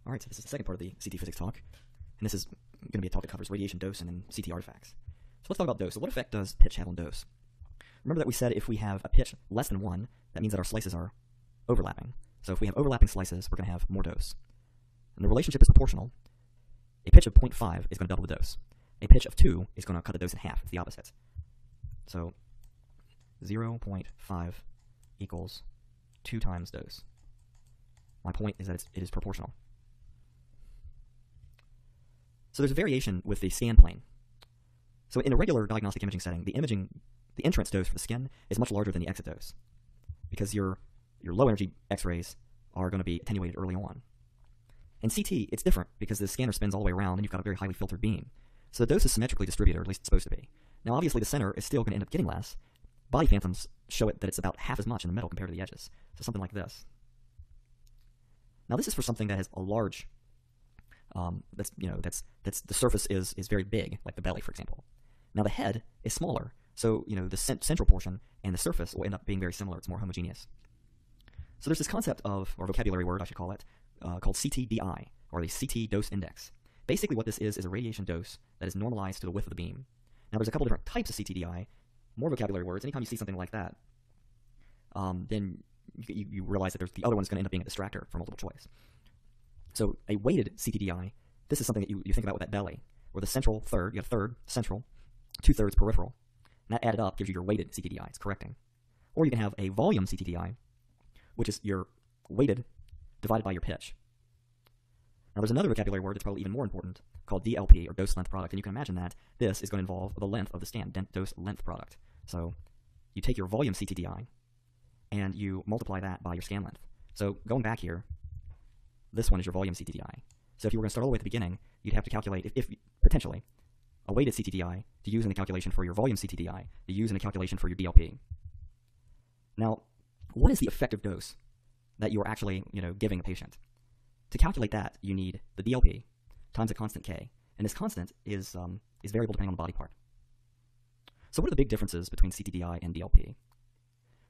Alright, so this is the second part of the CT physics talk, and this is going to be a talk that covers radiation dose and then CT artifacts. So let's talk about dose. So what effect does pitch have on dose? Remember that we said if we have a pitch less than 1, that means that our slices are overlapping. So if we have overlapping slices, we're going to have more dose. And the relationship is proportional. A pitch of 0.5 is going to double the dose. A pitch of 2 is going to cut the dose in half. It's the opposite. So 0.5 equals 2 times dose. My point is that it is proportional. So there's a variation with the scan plane. So in a regular diagnostic imaging setting, the entrance dose for the skin is much larger than the exit dose, because your low energy X-rays are going to be attenuated early on. In CT, it's different because the scanner spins all the way around and you've got a very highly filtered beam. So the dose is symmetrically distributed, or at least it's supposed to be. Now obviously the center is still going to end up getting less. Body phantoms show it that it's about half as much in the middle compared to the edges. So something like this. Now this is for something that has a large, the surface is very big, like the belly, for example. Now the head is smaller, so the central portion and the surface will end up being very similar. It's more homogeneous. So there's this concept of, or vocabulary word I should call it, called CTDI, or the CT dose index. Basically what this is a radiation dose that is normalized to the width of the beam. Now there's a couple different types of CTDI, more vocabulary words. Anytime you see something like that, then you realize that the other one's going to end up being a distractor for multiple choice. So a weighted CTDI, this is something that you think about with that belly, where the central third, you have third central, 2/3 peripheral, and that added up gives you your weighted CTDI. It's correcting. Or you can have a volume CTDI, which is your weighted divided by your pitch. Now there's another vocabulary word that's probably even more important called DLP, or dose length product, and you can imagine that this is going to involve the length of the scan, dose length product. So you take your volume CTDI and you multiply that by your scan length. So going back here, this one is your volume CTDI. So if you were going to start all the way at the beginning, you'd have to calculate, if potentially, a weighted CTDI to use in the calculation for your volume CTDI, to use in the calculation for your DLP. Now, what is the effective dose that you're actually giving a patient? To calculate that, you need the DLP times a constant K, and this constant is variable depending on the body part. So what are the big differences between CTDI and DLP?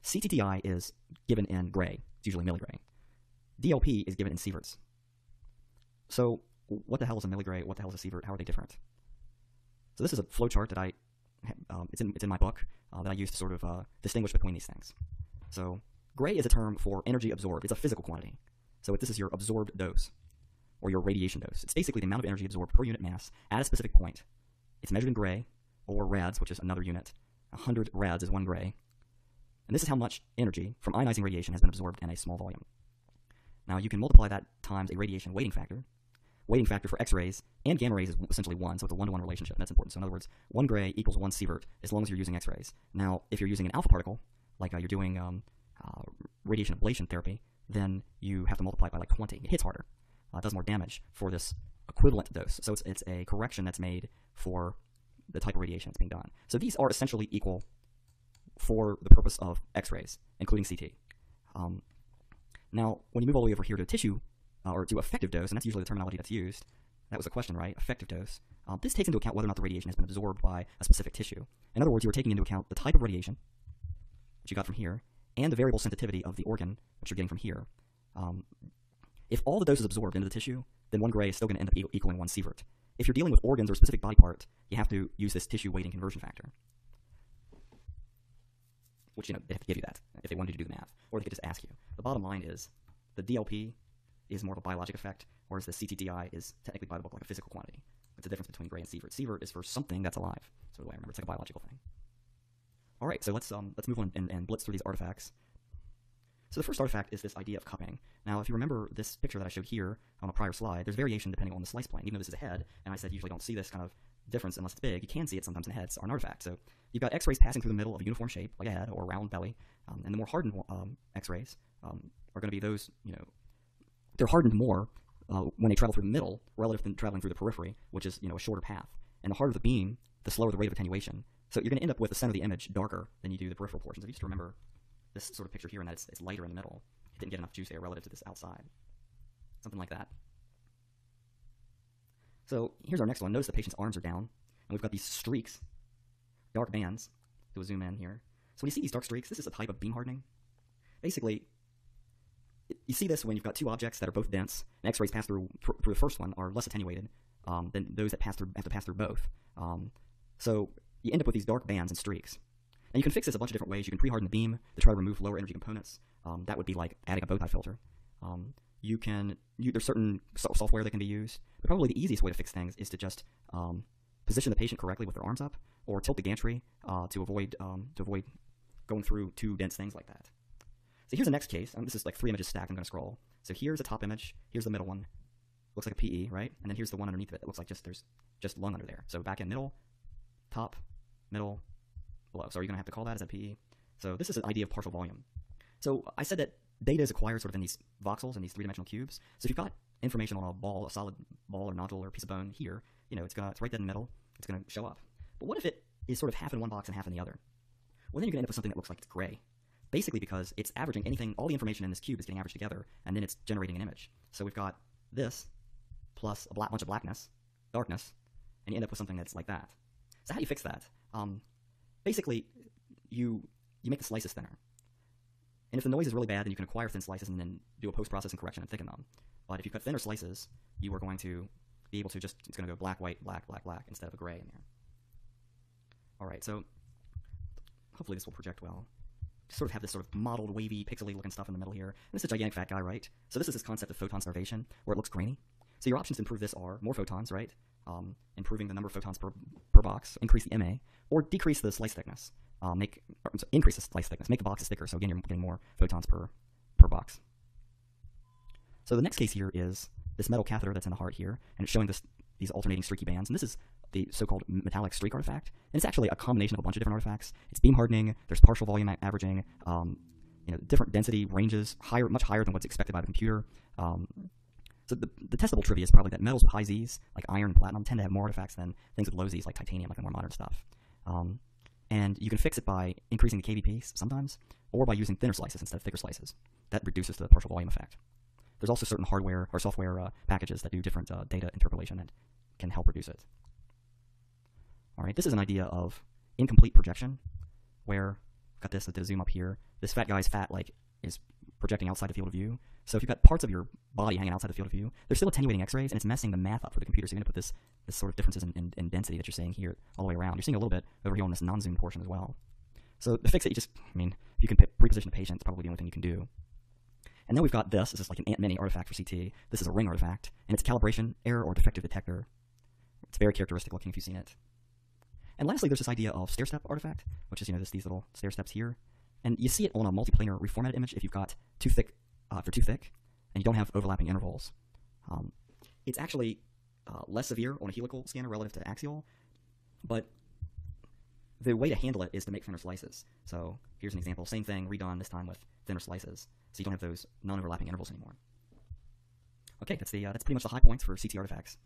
CTDI is given in gray, it's usually milligray. DLP is given in sieverts. So what the hell is a milligray? What the hell is a sievert? How are they different? So this is a flow chart that it's in my book that I use to sort of distinguish between these things. So gray is a term for energy absorbed. It's a physical quantity. So this is your absorbed dose, or your radiation dose. It's basically the amount of energy absorbed per unit mass at a specific point. It's measured in gray, or rads, which is another unit. 100 rads is 1 gray. And this is how much energy from ionizing radiation has been absorbed in a small volume. Now you can multiply that times a radiation weighting factor. Weighting factor for X-rays and gamma rays is essentially 1, so it's a 1-to-1 relationship, and that's important. So in other words, 1 gray equals 1 sievert as long as you're using X-rays. Now, if you're using an alpha particle, like you're doing radiation ablation therapy, then you have to multiply by like 20. It hits harder. It does more damage for this equivalent dose. So it's a correction that's made for the type of radiation that's being done. So these are essentially equal for the purpose of X-rays, including CT. Now, when you move all the way over here to tissue, or to effective dose, and that's usually the terminology that's used. That was the question, right? Effective dose. This takes into account whether or not the radiation has been absorbed by a specific tissue. In other words, you are taking into account the type of radiation, which you got from here, and the variable sensitivity of the organ, which you're getting from here. If all the dose is absorbed into the tissue, then 1 gray is still going to end up equaling 1 sievert. If you're dealing with organs or a specific body part, you have to use this tissue weighting conversion factor. Which, they have to give you that if they wanted you to do the math. Or they could just ask you. The bottom line is, the DLP is more of a biologic effect, whereas the CTDI is technically by the book like a physical quantity. It's the difference between gray and sievert. Sievert is for something that's alive. That's the way I remember. It's like a biological thing. All right, so let's move on and blitz through these artifacts. So the first artifact is this idea of cupping. Now, if you remember this picture that I showed here on a prior slide, there's variation depending on the slice plane. Even though this is a head, and I said you usually don't see this kind of difference unless it's big, you can see it sometimes in heads are an artifact. So you've got X-rays passing through the middle of a uniform shape, like a head or a round belly, and the more hardened X-rays are going to be those, they're hardened more when they travel through the middle relative to traveling through the periphery, which is a shorter path. And the harder the beam, the slower the rate of attenuation. So you're going to end up with the center of the image darker than you do the peripheral portions. If you just remember this sort of picture here, and that it's lighter in the middle, it didn't get enough juice there relative to this outside. Something like that. So here's our next one. Notice the patient's arms are down, and we've got these streaks, dark bands. Do a zoom in here. So when you see these dark streaks, this is a type of beam hardening. Basically, You see this when you've got two objects that are both dense, and X-rays pass through the first one are less attenuated than those that have to pass through both. So you end up with these dark bands and streaks. And you can fix this a bunch of different ways. You can pre-harden the beam to try to remove lower energy components. That would be like adding a bow tie filter. There's certain software that can be used, but probably the easiest way to fix things is to just position the patient correctly with their arms up, or tilt the gantry to avoid going through two dense things like that. So here's the next case. This is like 3 images stacked. I'm going to scroll. So here's a top image. Here's the middle one. Looks like a PE, right? And then here's the one underneath it. It looks like there's just lung under there. So back in middle, top, middle, below. So are you going to have to call that as a PE? So this is an idea of partial volume. So I said that data is acquired sort of in these voxels, in these three-dimensional cubes. So if you've got information on a ball, a solid ball or nodule or piece of bone here, it's right dead in the middle. It's going to show up. But what if it is sort of half in one box and half in the other? Well, then you're going to end up with something that looks like it's gray. Basically because it's averaging anything, all the information in this cube is getting averaged together, and then it's generating an image. So we've got this plus a bunch of blackness, darkness, and you end up with something that's like that. So how do you fix that? Basically, you make the slices thinner. And if the noise is really bad, then you can acquire thin slices and then do a post-processing correction and thicken them. But if you've got thinner slices, you are going to be able to it's going to go black, white, black, black, black, instead of a gray in there. All right, so hopefully this will project well. Sort of have this sort of mottled, wavy, pixely looking stuff in the middle here. And this is a gigantic fat guy, right? So this is this concept of photon starvation, where it looks grainy. So your options to improve this are more photons, right? Improving the number of photons per box, increase the MA, or decrease the slice thickness. Increase the slice thickness, make the boxes thicker, so again, you're getting more photons per box. So the next case here is this metal catheter that's in the heart here, and it's showing these alternating streaky bands, and this is the so-called metallic streak artifact, and it's actually a combination of a bunch of different artifacts. It's beam hardening, there's partial volume averaging, different density ranges, much higher than what's expected by the computer. So the testable trivia is probably that metals with high Z's, like iron and platinum, tend to have more artifacts than things with low Z's, like titanium, like the more modern stuff. And you can fix it by increasing the kVp sometimes, or by using thinner slices instead of thicker slices. That reduces the partial volume effect. There's also certain hardware or software packages that do different data interpolation that can help reduce it. All right, this is an idea of incomplete projection, where I've got this, the zoom up here. This fat guy's fat is projecting outside the field of view. So if you've got parts of your body hanging outside the field of view, they're still attenuating X-rays, and it's messing the math up for the computer. So you're going to put this sort of differences in density that you're seeing here all the way around. You're seeing a little bit over here on this non-zoom portion as well. So to fix it, if you can reposition the patient, it's probably the only thing you can do. And then we've got this. This is like an Ant-Mini artifact for CT. This is a ring artifact, and it's a calibration error or defective detector. It's very characteristic looking if you've seen it. And lastly, there's this idea of stair-step artifact, which is these little stair steps here. And you see it on a multiplanar reformatted image if you've got too thick, and you don't have overlapping intervals. It's actually less severe on a helical scanner relative to axial, but the way to handle it is to make thinner slices. So here's an example, same thing, redone this time with thinner slices, so you don't have those non-overlapping intervals anymore. Okay, that's pretty much the high points for CT artifacts.